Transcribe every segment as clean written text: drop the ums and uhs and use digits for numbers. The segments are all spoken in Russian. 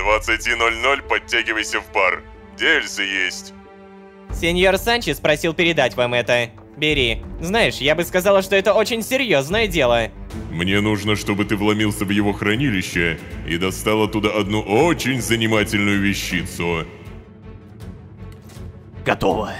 20:00 подтягивайся в бар. Дельцы есть. Сеньор Санчес просил передать вам это. Бери. Знаешь, я бы сказала, что это очень серьезное дело. Мне нужно, чтобы ты вломился в его хранилище и достал оттуда одну очень занимательную вещицу. Готово.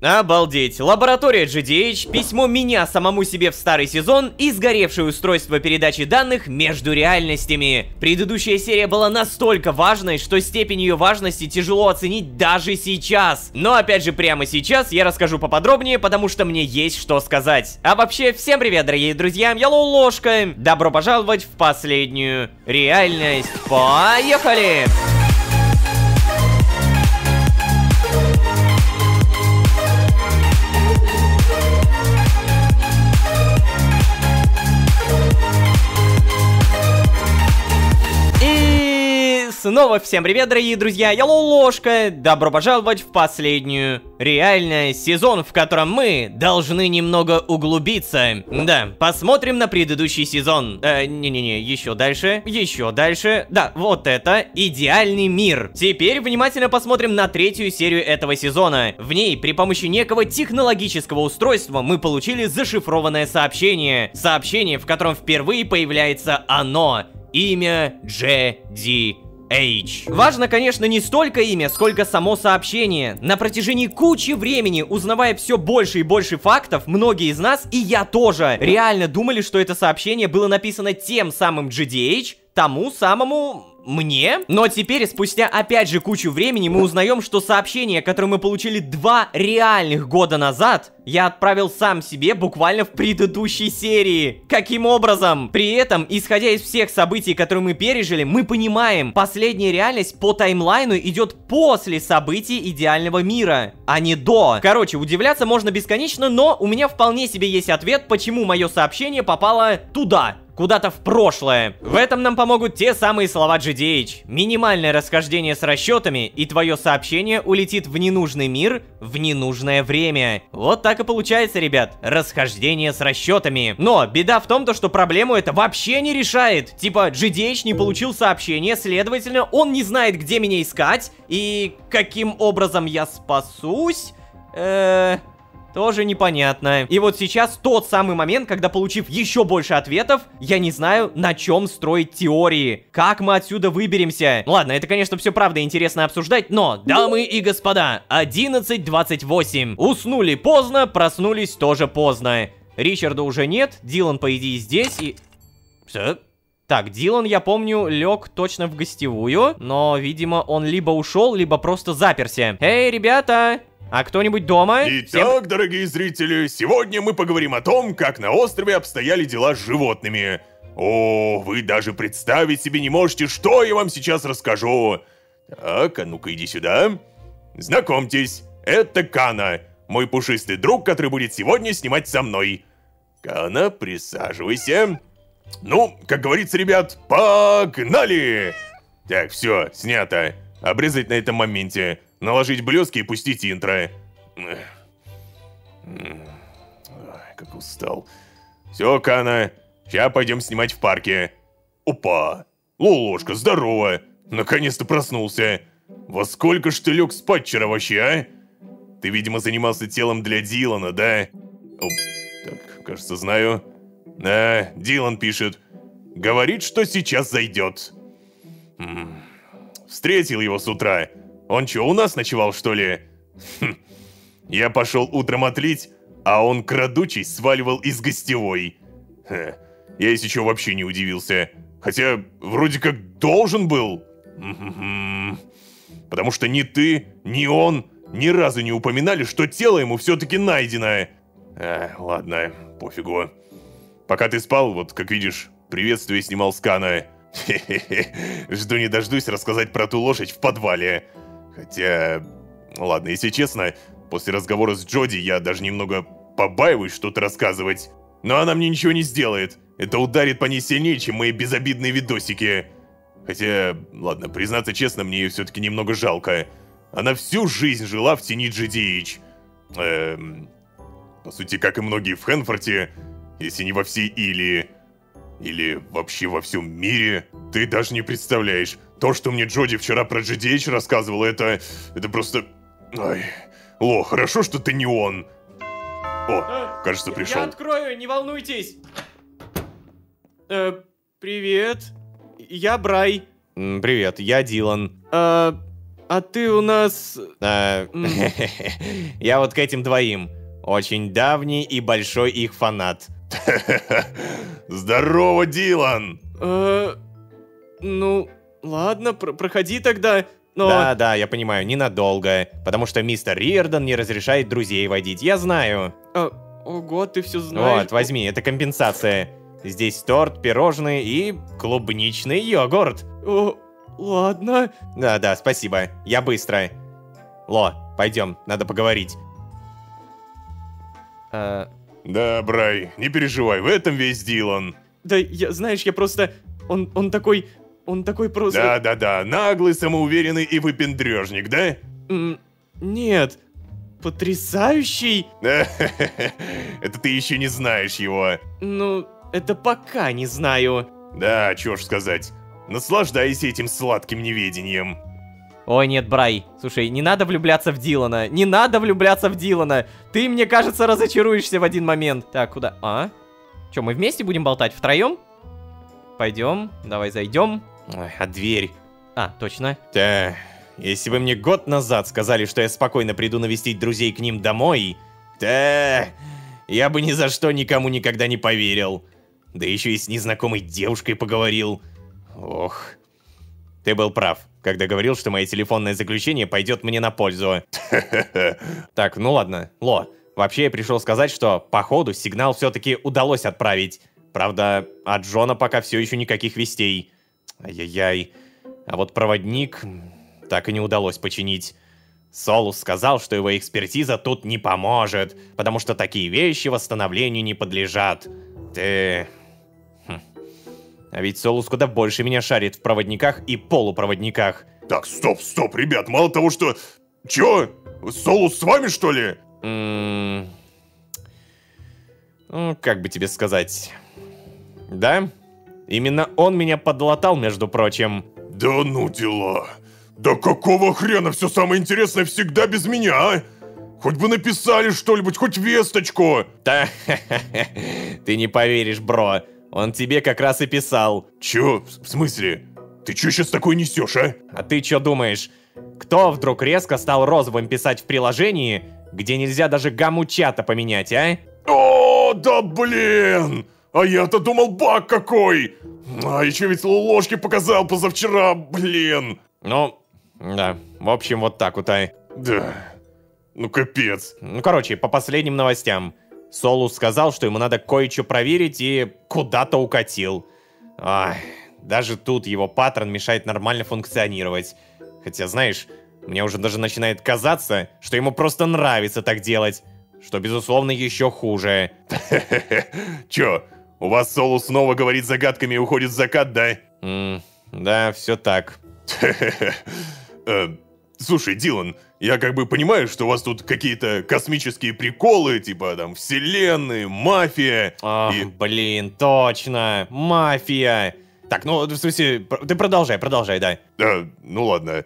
Обалдеть. Лаборатория GDH, письмо меня самому себе в старый сезон и сгоревшее устройство передачи данных между реальностями. Предыдущая серия была настолько важной, что степень ее важности тяжело оценить даже сейчас. Но опять же, прямо сейчас я расскажу поподробнее, потому что мне есть что сказать. А вообще, всем привет, дорогие друзья, я Лоушка. Добро пожаловать в последнюю реальность. Поехали! Снова всем привет, дорогие друзья, я Лоушка. Добро пожаловать в последнюю реальность, сезон, в котором мы должны немного углубиться. Да, посмотрим на предыдущий сезон. Не-не-не, еще дальше. Да, вот это идеальный мир. Теперь внимательно посмотрим на третью серию этого сезона. В ней при помощи некого технологического устройства мы получили зашифрованное сообщение. Сообщение, в котором впервые появляется оно. Имя JD H. Важно, конечно, не столько имя, сколько само сообщение. На протяжении кучи времени, узнавая все больше и больше фактов, многие из нас, и я тоже, реально думали, что это сообщение было написано тем самым GDH, тому самому мне. Но теперь, спустя опять же кучу времени, мы узнаем, что сообщение, которое мы получили 2 реальных года назад, я отправил сам себе буквально в предыдущей серии. Каким образом? При этом, исходя из всех событий, которые мы пережили, мы понимаем, последняя реальность по таймлайну идет после событий идеального мира, а не до. Короче, удивляться можно бесконечно, но у меня вполне себе есть ответ, почему мое сообщение попало туда. Куда-то в прошлое. В этом нам помогут те самые слова GDH. Минимальное расхождение с расчетами, и твое сообщение улетит в ненужный мир в ненужное время. Вот так и получается, ребят. Расхождение с расчетами. Но беда в том, что проблему это вообще не решает. Типа, GDH не получил сообщение, следовательно, он не знает, где меня искать. И каким образом я спасусь? Тоже непонятно. И вот сейчас тот самый момент, когда, получив еще больше ответов, я не знаю, на чем строить теории. Как мы отсюда выберемся? Ладно, это, конечно, все правда интересно обсуждать, но, дамы и господа, 11:28. Уснули поздно, проснулись тоже поздно. Ричарда уже нет, Дилан, по идее, здесь и... Все. Так, Дилан, я помню, лег точно в гостевую, но, видимо, он либо ушел, либо просто заперся. Эй, ребята! А кто-нибудь дома? Итак, дорогие зрители, сегодня мы поговорим о том, как на острове обстояли дела с животными. О, вы даже представить себе не можете, что я вам сейчас расскажу. Так, а ну-ка иди сюда. Знакомьтесь, это Кана, мой пушистый друг, который будет сегодня снимать со мной. Кана, присаживайся. Ну, как говорится, ребят, погнали! Так, все, снято. Обрезать на этом моменте. Наложить блески и пустить интро. Ой, как устал. Все, Кана, сейчас пойдем снимать в парке. Опа! Лолошка, здорово! Наконец-то проснулся. Во сколько ж ты лег спать вчера вообще, а? Ты, видимо, занимался телом для Дилана, да? Оп, так, кажется, знаю. Да, Дилан пишет. Говорит, что сейчас зайдет. Встретил его с утра. Он чё, у нас ночевал, что ли? Я пошел утром отлить, а он, крадучий, сваливал из гостевой. Я, если чё, вообще не удивился. Хотя, вроде как должен был. Потому что ни ты, ни он ни разу не упоминали, что тело ему все-таки найдено. Ладно, пофигу. Пока ты спал, вот, как видишь, приветствие снимал с Кана. Жду не дождусь рассказать про ту лошадь в подвале. Хотя, ладно, если честно, после разговора с Джоди я даже немного побаиваюсь что-то рассказывать. Но она мне ничего не сделает. Это ударит по ней сильнее, чем мои безобидные видосики. Хотя, ладно, признаться честно, мне ее все-таки немного жалко. Она всю жизнь жила в тени GDH. По сути, как и многие в Хэнфорте, если не во всей Илии. Или вообще во всем мире. Ты даже не представляешь. То, что мне Джоди вчера про GDH рассказывала, это просто... Ай. Ло, хорошо, что ты не он. О, кажется, пришел. Я открою, не волнуйтесь. Привет. Я Брай. Привет, я Дилан. А ты у нас... Я вот к этим двоим. Очень давний и большой их фанат. Здорово, Дилан! Ну, ладно, проходи тогда, но... Да, я понимаю, ненадолго. Потому что мистер Риордан не разрешает друзей водить, я знаю. Ого, ты все знаешь. Вот, возьми, это компенсация. Здесь торт, пирожные и клубничный йогурт. О, ладно. Да, спасибо, я быстро. Ло, пойдем, надо поговорить. Да, Брай, не переживай, в этом весь Дилан. Да, знаешь, я просто... Он такой просто... Да, наглый, самоуверенный и выпендрежник, да? Нет, потрясающий. Это ты еще не знаешь его. Ну, это пока не знаю. Да, чё ж сказать. Наслаждайся этим сладким неведением. Ой, нет, Брай, слушай, не надо влюбляться в Дилана. Не надо влюбляться в Дилана. Ты, мне кажется, разочаруешься в один момент. Так, куда? Че, мы вместе будем болтать втроем? Пойдем, давай зайдем. Ой, а дверь? Точно. Да, если бы мне год назад сказали, что я спокойно приду навестить друзей к ним домой, да, я бы ни за что никому никогда не поверил. Да еще и с незнакомой девушкой поговорил. Ох. Ты был прав, когда говорил, что мое телефонное заключение пойдет мне на пользу. Так, ну ладно, Ло. Вообще я пришел сказать, что, походу, сигнал все-таки удалось отправить. Правда, от Джона пока все еще никаких вестей. Ай-яй-яй. А вот проводник так и не удалось починить. Солус сказал, что его экспертиза тут не поможет, потому что такие вещи восстановлению не подлежат. А ведь Солус куда больше меня шарит в проводниках и полупроводниках. Так, стоп, ребят, мало того, что... Чё? Солус с вами, что ли? Ну, как бы тебе сказать... Да? Именно он меня подлатал, между прочим. Да ну дела. Да какого хрена все самое интересное всегда без меня, а? Хоть бы написали что-нибудь, хоть весточку. Да, ты не поверишь, бро. Он тебе как раз и писал. Чё? В смысле? Ты чё сейчас такое несешь, а? А ты чё думаешь? Кто вдруг резко стал розовым писать в приложении, где нельзя даже гамму чата поменять, а? О, да блин! А я-то думал, баг какой! А еще ведь ложки показал позавчера, блин! Ну, да, в общем, вот так вот, а. Да, ну капец. Ну, короче, по последним новостям. Солус сказал, что ему надо кое-что проверить и куда-то укатил. Ай, даже тут его паттерн мешает нормально функционировать. Хотя, знаешь, мне уже даже начинает казаться, что ему просто нравится так делать. Что, безусловно, еще хуже. Чё, у вас Солус снова говорит загадками и уходит в закат, да? Да, все так. Слушай, Дилан, я как бы понимаю, что у вас тут какие-то космические приколы, типа там вселенные, мафия. Блин, точно, мафия. Так, ну, в смысле, ты продолжай, да. Ну ладно.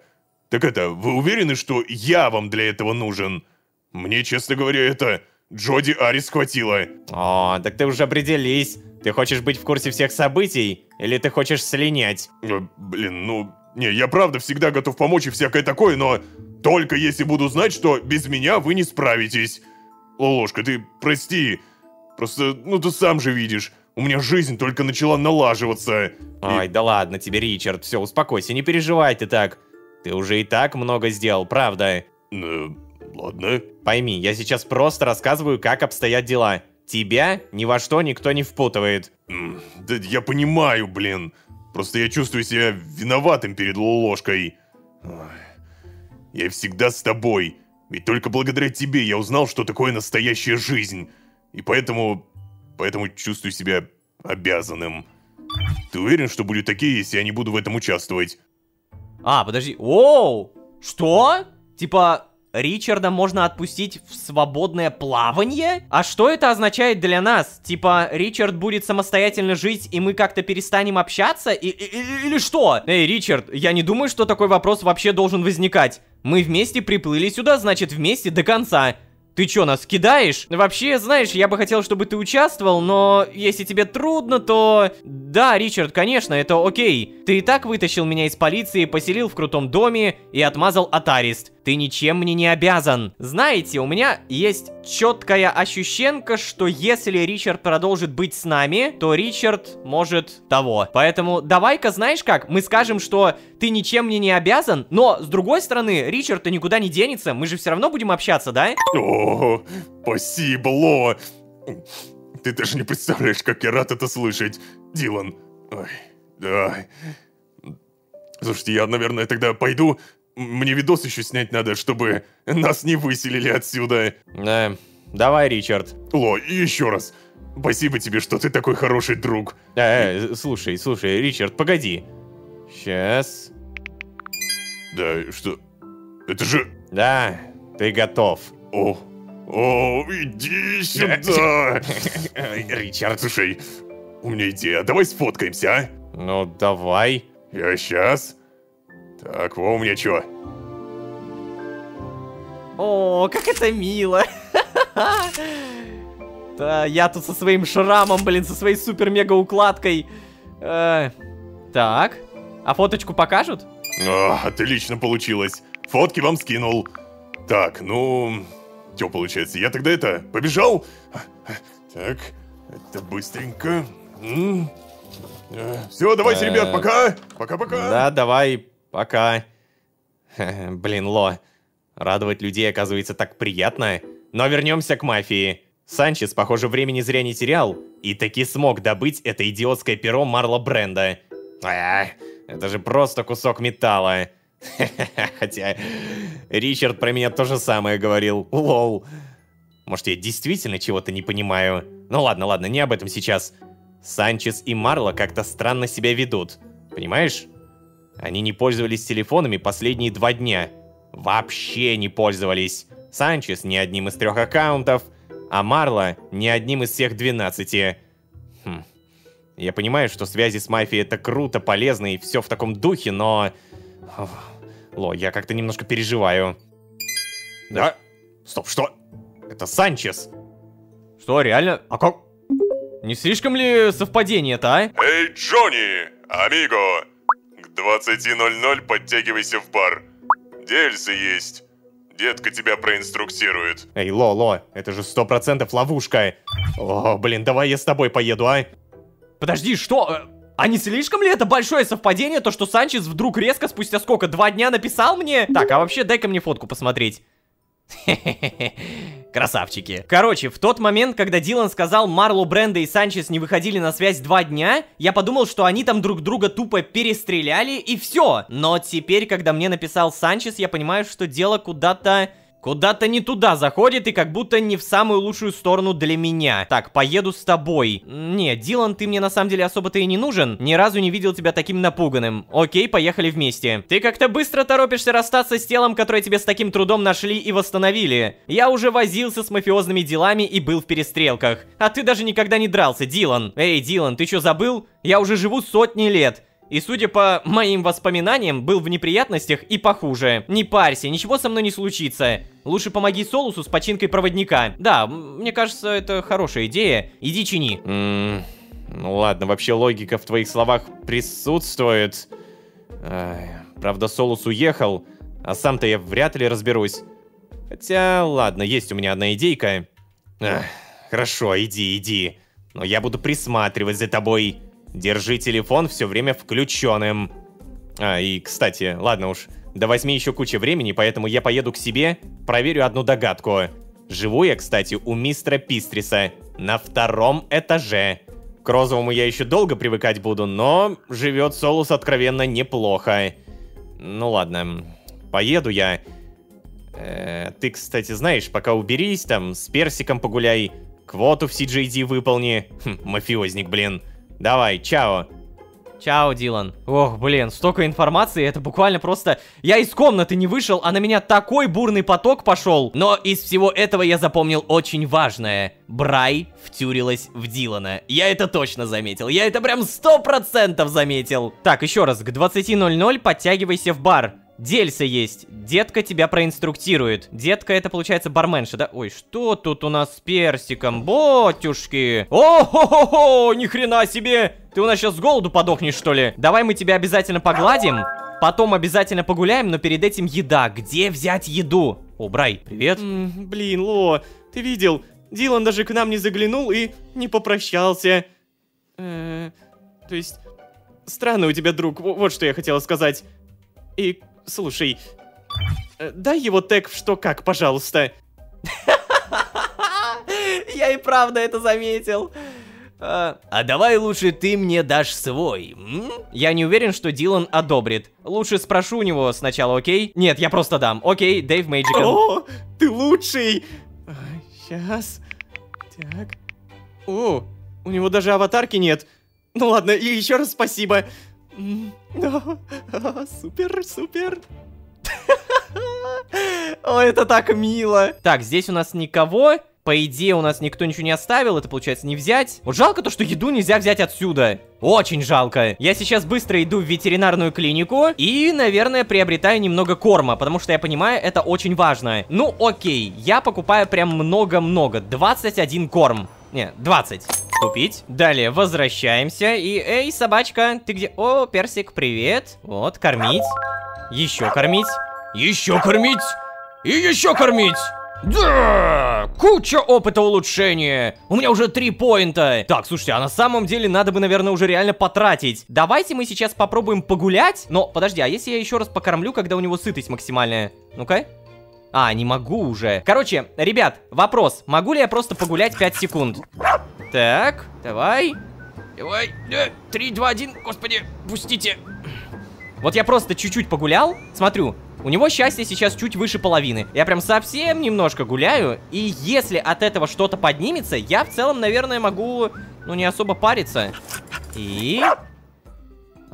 Так это, вы уверены, что я вам для этого нужен? Мне, честно говоря, это Джоди Арис хватило. Так ты уже определись. Ты хочешь быть в курсе всех событий? Или ты хочешь слинять? Блин, ну... Не, я правда всегда готов помочь и всякое такое, но... Только если буду знать, что без меня вы не справитесь. Лолошка, ты прости. Просто, ну ты сам же видишь. У меня жизнь только начала налаживаться. Ой, да ладно тебе, Ричард. Все, успокойся, не переживай ты так. Ты уже и так много сделал, правда? Ладно. Пойми, я сейчас просто рассказываю, как обстоят дела. Тебя ни во что никто не впутывает. Да я понимаю, блин. Просто я чувствую себя виноватым перед Лолошкой. Я всегда с тобой. Ведь только благодаря тебе я узнал, что такое настоящая жизнь. И поэтому чувствую себя обязанным. Ты уверен, что будет такие, если я не буду в этом участвовать? Подожди. Оу! Что? Типа, Ричарда можно отпустить в свободное плавание? А что это означает для нас? Типа, Ричард будет самостоятельно жить, и мы как-то перестанем общаться? Или что? Эй, Ричард, я не думаю, что такой вопрос вообще должен возникать. Мы вместе приплыли сюда, значит, вместе до конца. Ты чё, нас кидаешь? Вообще, знаешь, я бы хотел, чтобы ты участвовал, но если тебе трудно, то... Да, Ричард, конечно, это окей. Ты и так вытащил меня из полиции, поселил в крутом доме и отмазал от арест. Ты ничем мне не обязан. Знаете, у меня есть четкое ощущенка, что если Ричард продолжит быть с нами, то Ричард может того. Поэтому давай-ка, знаешь как, мы скажем, что ты ничем мне не обязан, но с другой стороны, Ричард-то никуда не денется, мы же все равно будем общаться, да? О, спасибо, Ло. Ты даже не представляешь, как я рад это слышать, Дилан. Ой, да. Слушайте, я, наверное, тогда пойду. Мне видос еще снять надо, чтобы нас не выселили отсюда. Давай, Ричард. Ло, и еще раз. Спасибо тебе, что ты такой хороший друг. Слушай, Ричард, погоди. Сейчас. Да, что? Это же... Да, ты готов. О, иди сюда. Ричард. Слушай, у меня идея. Давай сфоткаемся, а? Ну, давай. Я сейчас. Так, во, у меня чё? О, как это мило. Да, я тут со своим шрамом, блин, со своей супер-мега-укладкой. Так, а фоточку покажут? Отлично получилось. Фотки вам скинул. Так, ну... Чё получается? Я тогда побежал? Так, это быстренько. Все, давайте, ребят, пока. Пока-пока. Да, давай, пока. Блин, Ло, радовать людей оказывается так приятно. Но вернемся к мафии. Санчес, похоже, времени зря не терял, и таки смог добыть это идиотское перо Марла Бренда. Это же просто кусок металла. Хотя Ричард про меня то же самое говорил. Лол. Может, я действительно чего-то не понимаю? Ну ладно, не об этом сейчас. Санчес и Марла как-то странно себя ведут. Понимаешь? Они не пользовались телефонами последние 2 дня. Вообще не пользовались. Санчес ни одним из 3 аккаунтов, а Марла ни одним из всех 12. Я понимаю, что связи с мафией это круто, полезно и все в таком духе, но... Ло, я как-то немножко переживаю. Да? Стоп, что? Это Санчес. Что, реально? А как? Не слишком ли совпадение-то, а? Эй, Джонни, амиго, к 20:00 подтягивайся в бар. Дельцы есть. Детка тебя проинструктирует. Эй, Ло, это же 100% ловушка. О, блин, давай я с тобой поеду, а? Подожди, что? А не слишком ли это большое совпадение, то что Санчес вдруг резко спустя сколько, 2 дня написал мне? Так, а вообще дай-ка мне фотку посмотреть. Красавчики. Короче, в тот момент, когда Дилан сказал, Марло Бренда и Санчес не выходили на связь 2 дня, я подумал, что они там друг друга тупо перестреляли и все. Но теперь, когда мне написал Санчес, я понимаю, что дело куда-то не туда заходит и как будто не в самую лучшую сторону для меня. Так, поеду с тобой. Не, Дилан, ты мне на самом деле особо-то и не нужен. Ни разу не видел тебя таким напуганным. Окей, поехали вместе. Ты как-то быстро торопишься расстаться с телом, которое тебе с таким трудом нашли и восстановили. Я уже возился с мафиозными делами и был в перестрелках. А ты даже никогда не дрался, Дилан. Эй, Дилан, ты что, забыл? Я уже живу сотни лет. И, судя по моим воспоминаниям, был в неприятностях и похуже. Не парься, ничего со мной не случится. Лучше помоги Солусу с починкой проводника. Да, мне кажется, это хорошая идея. Иди чини. Ну ладно, вообще логика в твоих словах присутствует. Правда, Солус уехал, а сам-то я вряд ли разберусь. Хотя, ладно, есть у меня одна идейка. Хорошо, иди. Но я буду присматривать за тобой. Держи телефон все время включенным. И, кстати, ладно уж, до 8 еще куча времени, поэтому я поеду к себе, проверю одну догадку. Живу я, кстати, у мистера Пистриса, на 2-м этаже. К розовому я еще долго привыкать буду, но живет Солус откровенно неплохо. Ну ладно, поеду я. Ты, кстати, знаешь, пока уберись, там, с персиком погуляй, квоту в CJD выполни. Мафиозник, блин. Давай, чао. Чао, Дилан. Ох, блин, столько информации, это буквально просто... Я из комнаты не вышел, а на меня такой бурный поток пошел. Но из всего этого я запомнил очень важное. Брай втюрилась в Дилана. Я это точно заметил. Я это прям 100% заметил. Так, еще раз, к 20:00 подтягивайся в бар. Дельса есть. Детка тебя проинструктирует. Детка это получается барменша, да? Ой, что тут у нас с персиком? Ботюшки. О-хо-хо-хо, ни хрена себе. Ты у нас сейчас с голоду подохнешь, что ли? Давай мы тебя обязательно погладим. Потом обязательно погуляем, но перед этим еда. Где взять еду? О, Брай, привет. Блин, Ло, ты видел? Дилан даже к нам не заглянул и не попрощался. То есть, странный у тебя друг, вот что я хотела сказать. И, слушай, дай его тег в что как, пожалуйста. Я и правда это заметил. А давай лучше ты мне дашь свой. Я не уверен, что Дилан одобрит. Лучше спрошу у него сначала, окей? Нет, я просто дам. Окей, Дэйв Мэджикал. О, ты лучший! Сейчас. Так. О, у него даже аватарки нет. Ну ладно, и еще раз спасибо. Супер, супер. О, это так мило. Так, здесь у нас никого. По идее, у нас никто ничего не оставил, это получается не взять. Вот жалко то, что еду нельзя взять отсюда. Очень жалко. Я сейчас быстро иду в ветеринарную клинику и, наверное, приобретаю немного корма, потому что я понимаю, это очень важно. Ну, окей, я покупаю прям много-много. 21 корм. Не, 20. Купить. Далее возвращаемся и... Эй, собачка, ты где? О, персик, привет. Вот, кормить. Еще кормить. Еще кормить. И еще кормить. Да! Куча опыта улучшения! У меня уже 3 поинта! Так, слушайте, а на самом деле надо бы, наверное, уже реально потратить. Давайте мы сейчас попробуем погулять. Но, подожди, а если я еще раз покормлю, когда у него сытость максимальная? Ну-ка. А, не могу уже. Короче, ребят, вопрос. Могу ли я просто погулять 5 секунд? Так, давай. Давай. 3, 2, 1. Господи, пустите. Вот я просто чуть-чуть погулял. Смотрю. У него счастье сейчас чуть выше половины. Я прям совсем немножко гуляю. И если от этого что-то поднимется, я в целом, наверное, могу, ну, не особо париться. И...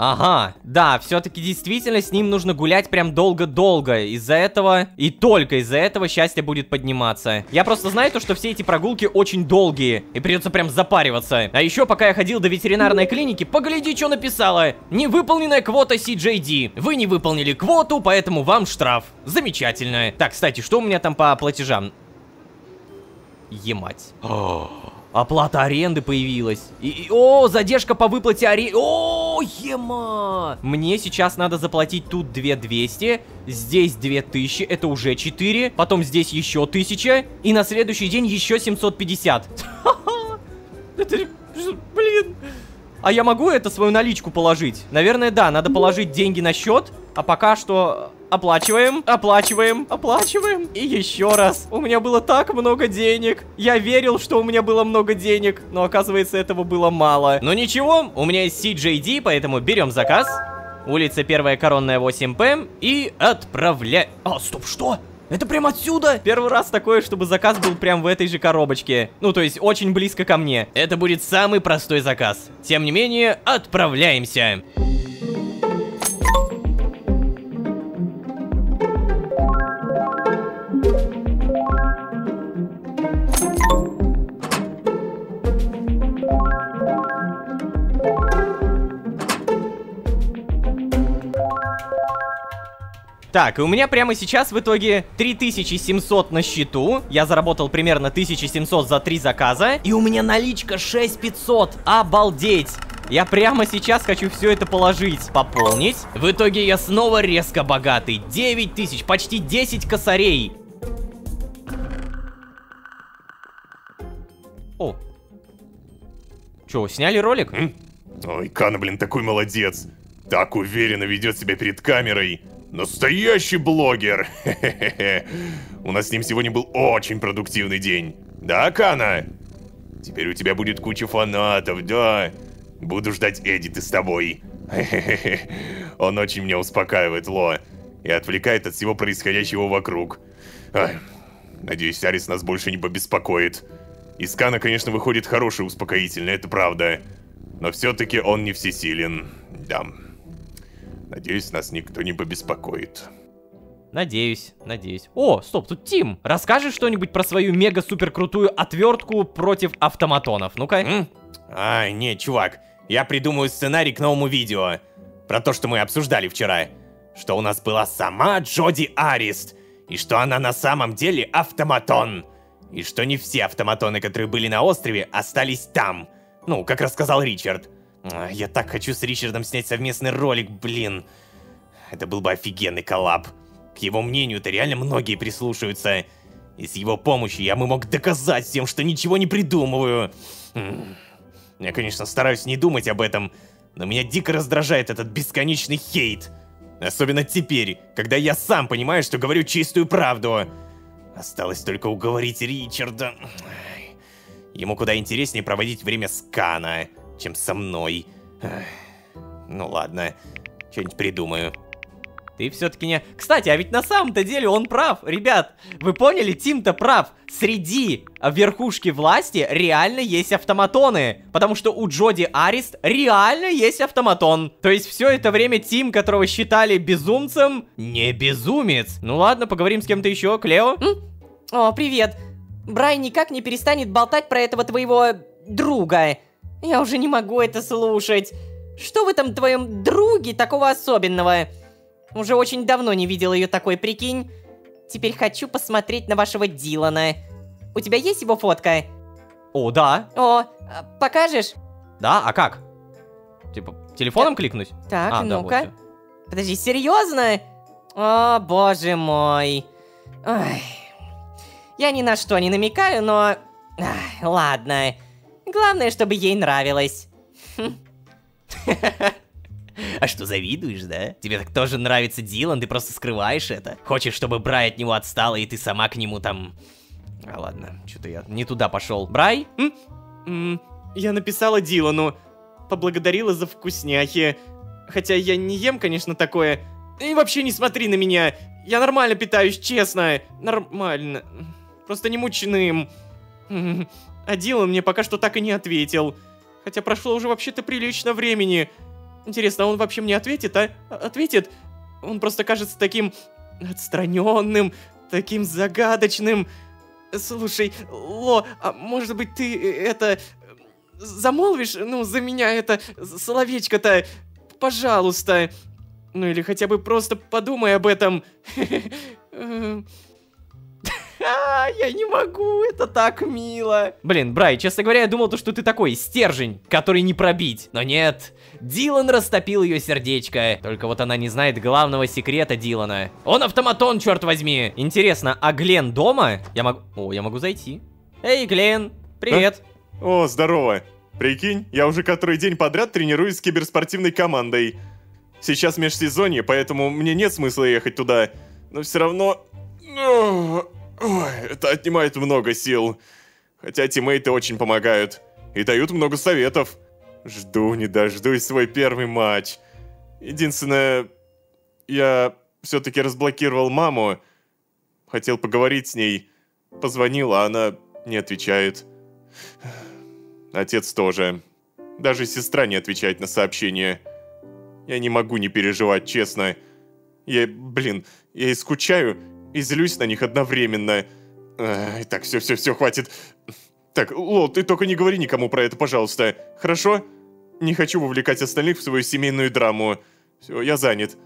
Ага, да, все-таки действительно с ним нужно гулять прям долго-долго. Из-за этого, и только из-за этого счастье будет подниматься. Я просто знаю то, что все эти прогулки очень долгие. И придется прям запариваться. А еще, пока я ходил до ветеринарной клиники, погляди, что написала. Невыполненная квота CJD. Вы не выполнили квоту, поэтому вам штраф. Замечательно. Так, кстати, что у меня там по платежам? Емать. Оплата аренды появилась. О, задержка по выплате аренды. О, ема! Мне сейчас надо заплатить тут 2200. Здесь 2000, это уже 4. Потом здесь еще 1000. И на следующий день еще 750. Это, блин. А я могу это свою наличку положить? Наверное, да, надо положить деньги на счет. А пока что... Оплачиваем, оплачиваем, оплачиваем. И еще раз. У меня было так много денег. Я верил, что у меня было много денег, но оказывается, этого было мало. Но ничего, у меня есть CJD, поэтому берем заказ. Улица 1 Коронная 8П и отправляем. А, стоп, что? Это прям отсюда? Первый раз такое, чтобы заказ был прям в этой же коробочке. Ну, то есть очень близко ко мне. Это будет самый простой заказ. Тем не менее, отправляемся. Так, и у меня прямо сейчас в итоге 3700 на счету. Я заработал примерно 1700 за 3 заказа. И у меня наличка 6500. Обалдеть! Я прямо сейчас хочу все это положить. Пополнить. В итоге я снова резко богатый. 9000, почти 10 косарей. О. Че, сняли ролик? Ой, Кана, блин, такой молодец. Так уверенно ведет себя перед камерой. Настоящий блогер! Хе-хе-хе. У нас с ним сегодня был очень продуктивный день. Да, Кана? Теперь у тебя будет куча фанатов, да? Буду ждать эдиты с тобой. Хе-хе-хе. Он очень меня успокаивает, Ло. И отвлекает от всего происходящего вокруг. Ай, надеюсь, Арис нас больше не побеспокоит. Из Кана, конечно, выходит хороший успокоительный, это правда. Но все-таки он не всесилен. Да. Надеюсь, нас никто не побеспокоит. Надеюсь, надеюсь. О, стоп, тут Тим. Расскажешь что-нибудь про свою мега-супер-крутую отвертку против автоматонов? Ну-ка. Ай, не, чувак. Я придумаю сценарий к новому видео. Про то, что мы обсуждали вчера. Что у нас была сама Джоди Арист. И что она на самом деле автоматон. И что не все автоматоны, которые были на острове, остались там. Ну, как рассказал Ричард. Я так хочу с Ричардом снять совместный ролик, блин. Это был бы офигенный коллаб. К его мнению-то реально многие прислушаются. И с его помощью я бы мог доказать всем, что ничего не придумываю. Я, конечно, стараюсь не думать об этом, но меня дико раздражает этот бесконечный хейт. Особенно теперь, когда я сам понимаю, что говорю чистую правду. Осталось только уговорить Ричарда. Ему куда интереснее проводить время с Кана, чем со мной. Ну ладно, что-нибудь придумаю. Ты все-таки не... Кстати, а ведь на самом-то деле он прав. Ребят, вы поняли, Тим-то прав. Среди верхушки власти реально есть автоматоны. Потому что у Джоди Арист реально есть автоматон. То есть все это время Тим, которого считали безумцем, не безумец. Ну ладно, поговорим с кем-то еще. Клео? О, привет. Брай никак не перестанет болтать про этого твоего друга. Я уже не могу это слушать. Что в этом твоем друге такого особенного? Уже очень давно не видел ее такой, прикинь. Теперь хочу посмотреть на вашего Дилана. У тебя есть его фотка? О, да. О, покажешь? Да, а как? Типа, телефоном кликнуть? Так, ну-ка. Да, вот. Подожди, серьезно? О, боже мой. Ой. Я ни на что не намекаю, но... ладно. Главное, чтобы ей нравилось. А что, завидуешь, да? Тебе так тоже нравится Дилан, ты просто скрываешь это? Хочешь, чтобы Брай от него отстала, и ты сама к нему там... А ладно, что-то я не туда пошел. Брай? Я написала Дилану. Поблагодарила за вкусняхи. Хотя я не ем, конечно, такое. И вообще не смотри на меня. Я нормально питаюсь, честно. Нормально. Просто не мучным. А Дилан мне пока что так и не ответил. Хотя прошло уже вообще-то прилично времени. Интересно, а он вообще мне ответит, а? Ответит? Он просто кажется таким отстраненным, таким загадочным. Слушай, Ло, а может быть ты это... замолвишь, ну, за меня это словечко-то, пожалуйста. Ну или хотя бы просто подумай об этом. Я не могу, это так мило. Блин, Брай, честно говоря, я думал, что ты такой стержень, который не пробить. Но нет, Дилан растопил ее сердечко. Только вот она не знает главного секрета Дилана. Он автоматон, черт возьми. Интересно, а Глен дома? Я могу зайти. Эй, Глен, привет. О, здорово. Прикинь, я уже который день подряд тренируюсь с киберспортивной командой. Сейчас межсезонье, поэтому мне нет смысла ехать туда. Но все равно... Ой, это отнимает много сил. Хотя тиммейты очень помогают. И дают много советов. Жду не дождусь свой первый матч. Единственное, я все-таки разблокировал маму. Хотел поговорить с ней. Позвонил, а она не отвечает. Отец тоже. Даже сестра не отвечает на сообщения. Я не могу не переживать, честно. Я и скучаю, и злюсь на них одновременно. Так, все, хватит. Так, Лол, ты только не говори никому про это, пожалуйста. Хорошо? Не хочу вовлекать остальных в свою семейную драму. Все, я занят.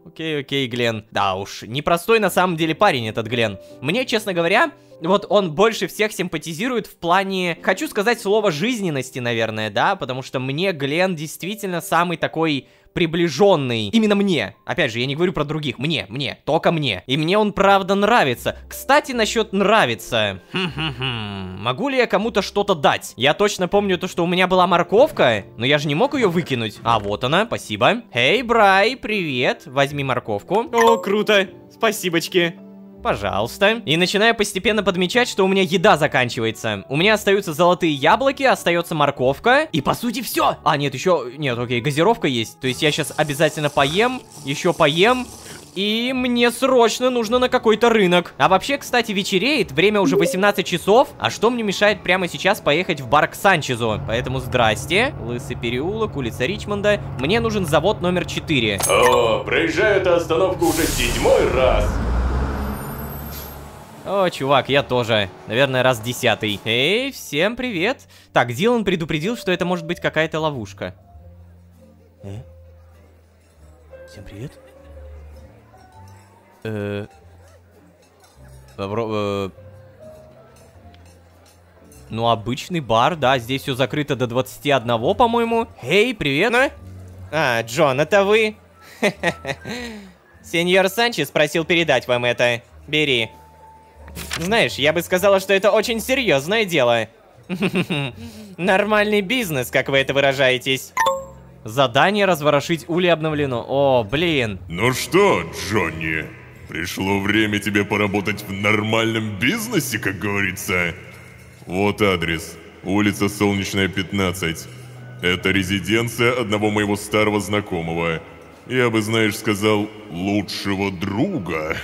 Окей, Глен. Да уж, непростой на самом деле парень этот Глен. Мне, честно говоря, вот он больше всех симпатизирует в плане, хочу сказать слово жизненности, наверное, да, потому что мне Глен действительно самый такой приближенный. Именно мне. Опять же, я не говорю про других. Мне, только мне. И мне он правда нравится. Кстати, насчет нравится. Могу ли я кому-то что-то дать? Я точно помню то, что у меня была морковка, но я же не мог ее выкинуть. А вот она, спасибо. Эй, Брай, привет. Возьми морковку. О, круто. Спасибочки. Пожалуйста. И начинаю постепенно подмечать, что у меня еда заканчивается. У меня остаются золотые яблоки, остается морковка. И по сути все. А, нет, еще... Нет, окей, газировка есть. То есть я сейчас обязательно поем, еще поем. И мне срочно нужно на какой-то рынок. А вообще, кстати, вечереет, время уже 18 часов. А что мне мешает прямо сейчас поехать в бар к Санчезу? Поэтому здрасте. Лысый переулок, улица Ричмонда. Мне нужен завод номер 4. О, проезжаю эту остановку уже 7-й раз. О, чувак, я тоже. Наверное, раз 10-й. Эй, всем привет. Так, Дилан предупредил, что это может быть какая-то ловушка. Всем привет. Ну, обычный бар, да, здесь все закрыто до 21, по-моему. Эй, привет. А, Джон, это вы? Сеньор Санчес просил передать вам это. Бери. Знаешь, я бы сказала, что это очень серьезное дело. Нормальный бизнес, как вы это выражаетесь. Задание разворошить улей обновлено. О, блин. Ну что, Джонни, пришло время тебе поработать в нормальном бизнесе, как говорится. Вот адрес. Улица Солнечная, 15. Это резиденция одного моего старого знакомого. Я бы, знаешь, сказал, лучшего друга.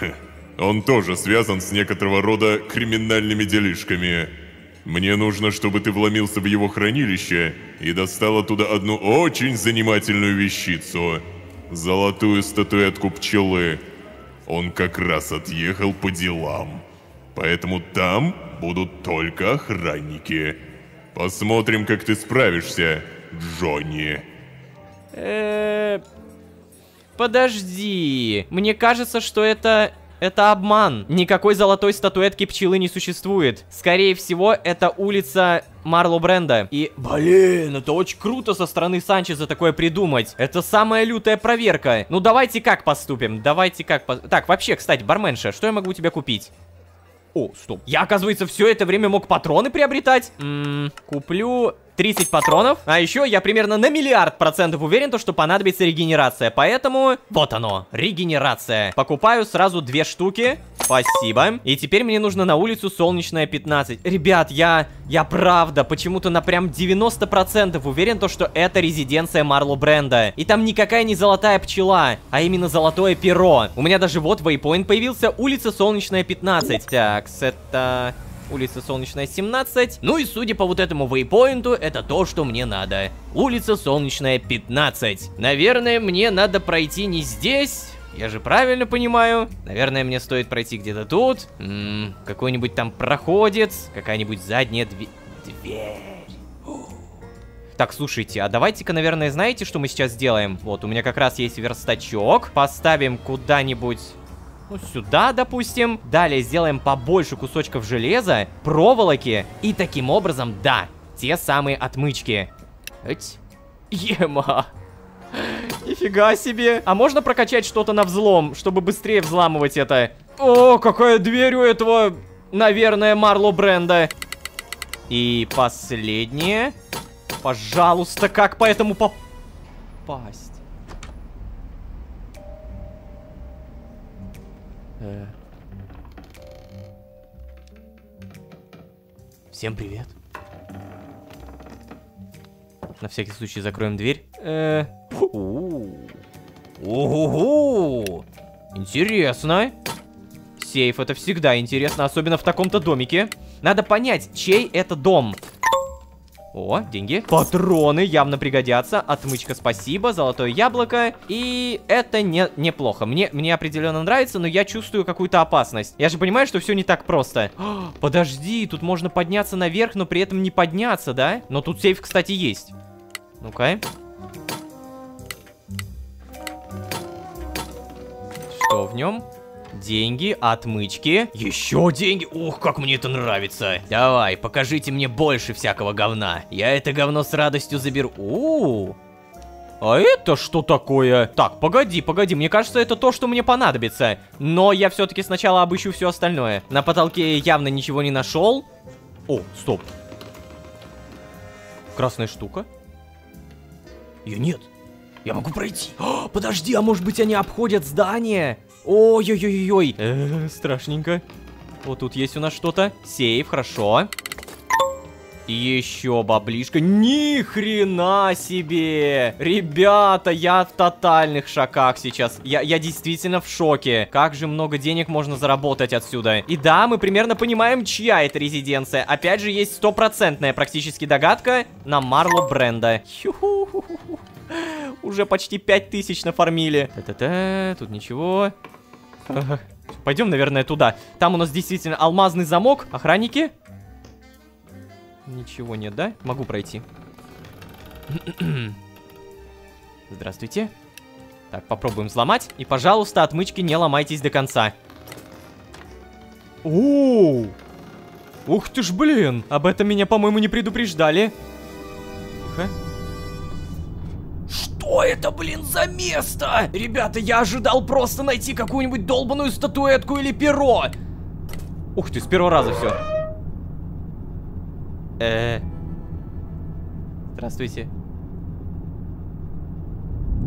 Он тоже связан с некоторого рода криминальными делишками. Мне нужно, чтобы ты вломился в его хранилище и достал оттуда одну очень занимательную вещицу. Золотую статуэтку пчелы. Он как раз отъехал по делам. Поэтому там будут только охранники. Посмотрим, как ты справишься, Джонни. Подожди. Мне кажется, что это обман. Никакой золотой статуэтки пчелы не существует. Скорее всего, это улица Марло Бренда. И, блин, это очень круто со стороны Санчеза такое придумать. Это самая лютая проверка. Ну, давайте как поступим? Так, вообще, кстати, барменша, что я могу у тебя купить? О, стоп. Я, оказывается, все это время мог патроны приобретать. Куплю 30 патронов. А еще я примерно на 1,000,000% уверен, что понадобится регенерация. Поэтому вот оно, регенерация. Покупаю сразу 2 штуки. Спасибо. И теперь мне нужно на улицу Солнечная, 15. Ребят, я правда почему-то на прям 90% уверен, что это резиденция Марло Бренда. И там никакая не золотая пчела, а именно золотое перо. У меня даже вот вейпоинт появился. Улица Солнечная, 15. Так, это... Улица Солнечная, 17. Ну и судя по вот этому вейпоинту, это то, что мне надо. Улица Солнечная, 15. Наверное, мне надо пройти не здесь. Я же правильно понимаю. Наверное, мне стоит пройти где-то тут. Какой-нибудь там проходец. Какая-нибудь задняя дверь. Так, слушайте, а давайте-ка, наверное, знаете, что мы сейчас сделаем? Вот, у меня как раз есть верстачок. Поставим куда-нибудь... Ну, сюда, допустим. Далее сделаем побольше кусочков железа, проволоки. И таким образом, да, те самые отмычки. Ема. Нифига себе. А можно прокачать что-то на взлом, чтобы быстрее взламывать это? О, какая дверь у этого, наверное, Марло Бренда. И последнее. Пожалуйста, как по этому попасть? Всем привет. На всякий случай закроем дверь. Ого! Интересно. Сейф, это всегда интересно, особенно в таком-то домике. Надо понять, чей это дом. О, деньги. Патроны явно пригодятся. Отмычка, спасибо. Золотое яблоко. И это неплохо. Мне определенно нравится, но я чувствую какую-то опасность. Я же понимаю, что все не так просто. О, подожди, тут можно подняться наверх, но при этом не подняться, да? Но тут сейф, кстати, есть. Ну-ка. Что в нем? Деньги, отмычки. Еще деньги. Ух, как мне это нравится. Давай, покажите мне больше всякого говна. Я это говно с радостью заберу. А это что такое? Так, погоди. Мне кажется, это то, что мне понадобится. Но я все-таки сначала обыщу все остальное. На потолке явно ничего не нашел. О, стоп. Красная штука. Ее нет. Я могу пройти. О, подожди, а может быть они обходят здание? Ой-ой-ой-ой. Страшненько. Вот тут есть у нас что-то. Сейф, хорошо. Еще баблишка. Ни хрена себе! Ребята, я в тотальных шоках сейчас. Я действительно в шоке. Как же много денег можно заработать отсюда. И да, мы примерно понимаем, чья это резиденция. Опять же, есть стопроцентная практически догадка на Марло Бренда. Уже почти 5000 нафармили. Та-та-та, тут ничего. Пойдем, наверное, туда. Там у нас действительно алмазный замок. Охранники? Ничего нет, да? Могу пройти. Здравствуйте. Так, попробуем взломать. И, пожалуйста, отмычки не ломайтесь до конца. Оу! Ух ты ж, блин! Об этом меня, по-моему, не предупреждали. Тихо. Что это, блин, за место? Ребята, я ожидал просто найти какую-нибудь долбаную статуэтку или перо. Ух ты, с первого раза все. Здравствуйте.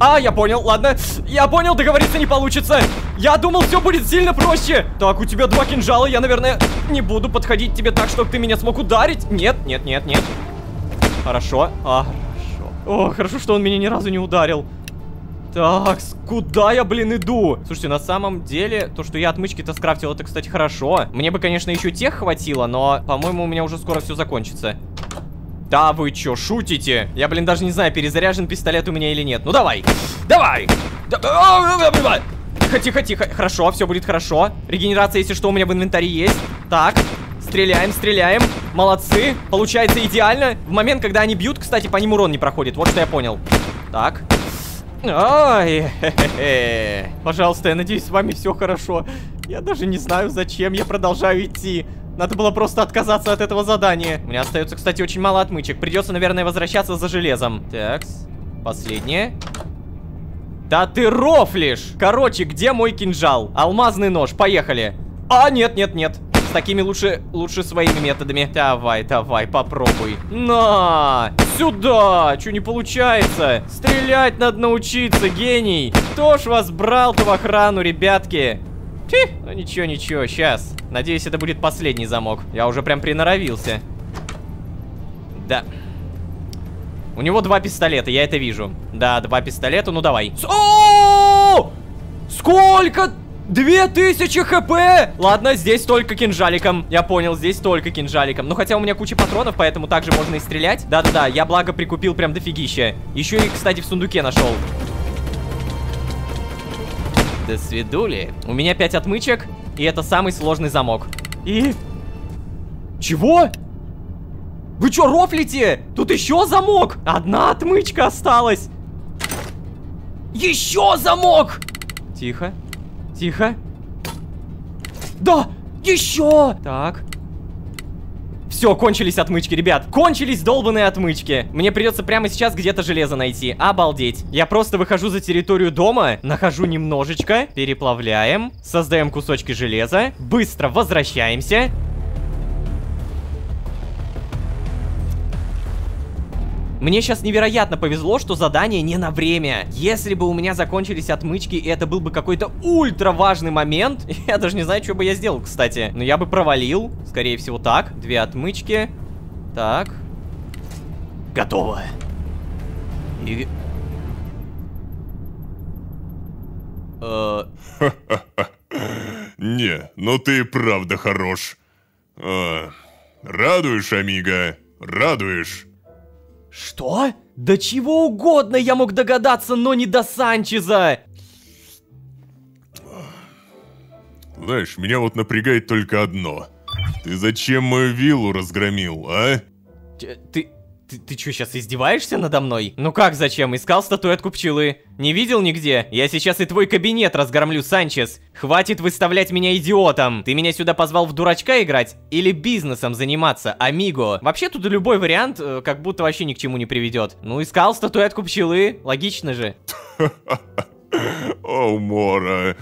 А, я понял, ладно. Я понял, договориться не получится. Я думал, все будет сильно проще. Так, у тебя 2 кинжала. Я, наверное, не буду подходить к тебе так, чтобы ты меня смог ударить. Нет, нет, нет, нет. Хорошо. Хорошо. О, хорошо, что он меня ни разу не ударил. Так, куда я, блин, иду? Слушайте, на самом деле, то, что я отмычки-то скрафтил, это, кстати, хорошо. Мне бы, конечно, еще тех хватило, но, по-моему, у меня уже скоро все закончится. Да вы чё, шутите? Я, блин, даже не знаю, перезаряжен пистолет у меня или нет. Ну, давай! Давай! Тихо, тихо, тихо. Хорошо, все будет хорошо. Регенерация, если что, у меня в инвентаре есть. Так, стреляем, стреляем. Молодцы. Получается идеально. В момент, когда они бьют, кстати, по ним урон не проходит. Вот что я понял. Так. Ой, пожалуйста, я надеюсь, с вами все хорошо. Я даже не знаю, зачем я продолжаю идти. Надо было просто отказаться от этого задания. У меня остается, кстати, очень мало отмычек. Придется, наверное, возвращаться за железом. Так, последнее. Да ты рофлишь! Короче, где мой кинжал? Алмазный нож, поехали. А, нет, нет, нет. С такими лучше своими методами. Давай, давай, попробуй. На! Сюда! Чё не получается? Стрелять надо научиться, гений! Кто ж вас брал-то в охрану, ребятки? Ну ничего, ничего, сейчас. Надеюсь, это будет последний замок. Я уже прям приноровился. Да. У него 2 пистолета, я это вижу. Да, 2 пистолета, ну давай. О! Сколько? 2000 хп! Ладно, здесь только кинжаликом. Я понял, здесь только кинжаликом. Ну, хотя у меня куча патронов, поэтому также можно и стрелять. Да-да-да, я, благо, прикупил прям дофигища. Еще и, кстати, в сундуке нашел. До свидули. У меня 5 отмычек, и это самый сложный замок. И... Чего? Вы чё, рофлите? Тут еще замок! 1 отмычка осталась. Еще замок! Тихо. Тихо. Да! Еще! Так. Все, кончились отмычки, ребят. Кончились долбаные отмычки. Мне придется прямо сейчас где-то железо найти. Обалдеть. Я просто выхожу за территорию дома, нахожу немножечко, переплавляем, создаем кусочки железа, быстро возвращаемся. Мне сейчас невероятно повезло, что задание не на время. Если бы у меня закончились отмычки, и это был бы какой-то ультра важный момент, я даже не знаю, что бы я сделал, кстати. Но я бы провалил, скорее всего, так. 2 отмычки. Так. Готово. И... Не, ну ты и правда хорош. Радуешь, амиго, радуешь. Что? До чего угодно я мог догадаться, но не до Санчеза. Знаешь, меня вот напрягает только одно. Ты зачем мою виллу разгромил, а? Ты что, сейчас издеваешься надо мной? Ну как зачем? Искал статуэтку пчелы. Не видел нигде? Я сейчас и твой кабинет разгромлю, Санчез. Хватит выставлять меня идиотом. Ты меня сюда позвал в дурачка играть? Или бизнесом заниматься, амиго? Вообще тут любой вариант как будто вообще ни к чему не приведет. Ну искал статуэтку пчелы. Логично же. О, Мора.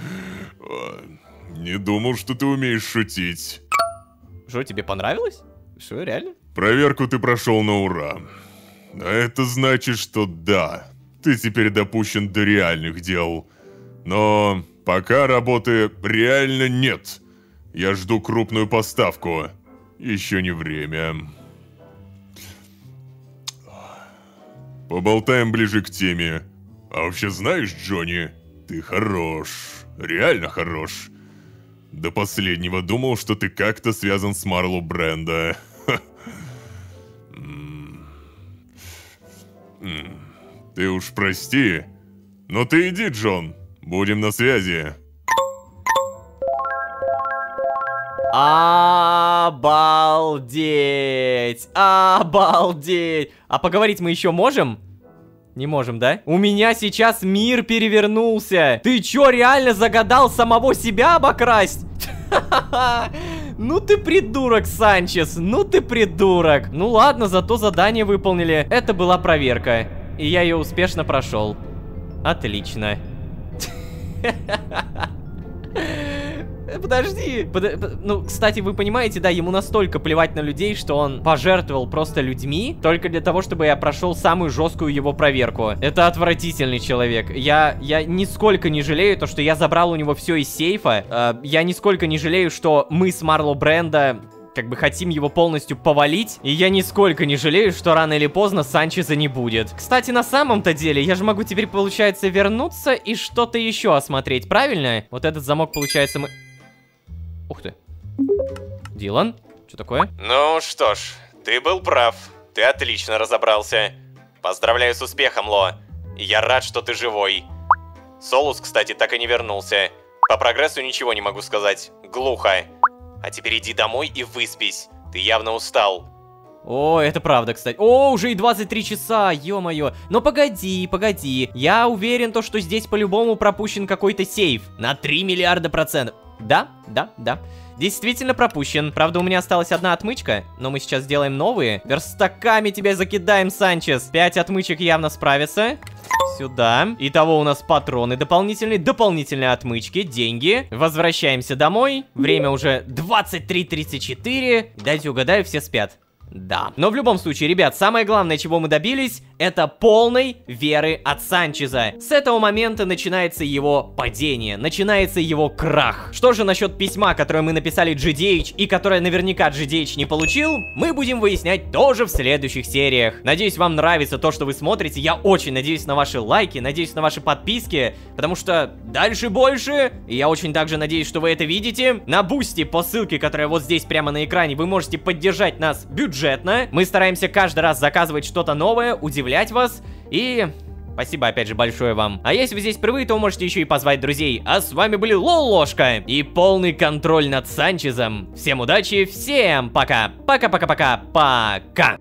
Не думал, что ты умеешь шутить. Что, тебе понравилось? Что, реально? Проверку ты прошел на ура. А это значит, что да, ты теперь допущен до реальных дел. Но пока работы реально нет. Я жду крупную поставку. Еще не время. Поболтаем ближе к теме. А вообще знаешь, Джонни, ты хорош. Реально хорош. До последнего думал, что ты как-то связан с Марло Брандо. Ты уж прости. Но ты иди, Джон. Будем на связи. Обалдеть! Обалдеть! А поговорить мы еще можем? Не можем, да? У меня сейчас мир перевернулся! Ты чё, реально загадал самого себя обокрасть? Ну ты придурок, Санчес, ну ты придурок. Ну ладно, зато задание выполнили. Это была проверка, и я ее успешно прошел. Отлично. Подожди. Ну, кстати, вы понимаете, да, ему настолько плевать на людей, что он пожертвовал просто людьми только для того, чтобы я прошел самую жесткую его проверку. Это отвратительный человек. Я нисколько не жалею то, что я забрал у него все из сейфа. Я нисколько не жалею, что мы с Марло Брандо как бы хотим его полностью повалить. И я нисколько не жалею, что рано или поздно Санчеза не будет. Кстати, на самом-то деле, я же могу теперь, получается, вернуться и что-то еще осмотреть, правильно? Вот этот замок, получается, мы... Ух ты. Дилан, что такое? Ну что ж, ты был прав. Ты отлично разобрался. Поздравляю с успехом, Ло. Я рад, что ты живой. Солус, кстати, так и не вернулся. По прогрессу ничего не могу сказать. Глухо. А теперь иди домой и выспись. Ты явно устал. О, это правда, кстати. О, уже и 23 часа, ё-моё. Но погоди, погоди. Я уверен, то, что здесь по-любому пропущен какой-то сейф. На 3 миллиарда %. Да. Действительно пропущен. Правда, у меня осталась одна отмычка, но мы сейчас сделаем новые. Верстаками тебя закидаем, Санчес. 5 отмычек явно справятся. Сюда. Итого у нас патроны дополнительные отмычки, деньги. Возвращаемся домой. Время уже 23:34. Дайте угадаю, все спят. Да. Но в любом случае, ребят, самое главное, чего мы добились, это полной веры от Санчеза. С этого момента начинается его падение, начинается его крах. Что же насчет письма, которое мы написали GDH и которое наверняка GDH не получил, мы будем выяснять тоже в следующих сериях. Надеюсь, вам нравится то, что вы смотрите. Я очень надеюсь на ваши лайки, надеюсь на ваши подписки, потому что дальше больше. И я очень также надеюсь, что вы это видите. На Бусти по ссылке, которая вот здесь прямо на экране, вы можете поддержать нас бюджетно. Мы стараемся каждый раз заказывать что-то новое, удивлять вас. И спасибо опять же большое вам. А если вы здесь впервые, то можете еще и позвать друзей. А с вами были Лолошка и полный контроль над Санчезом. Всем удачи, всем пока. Пока-пока-пока-пока.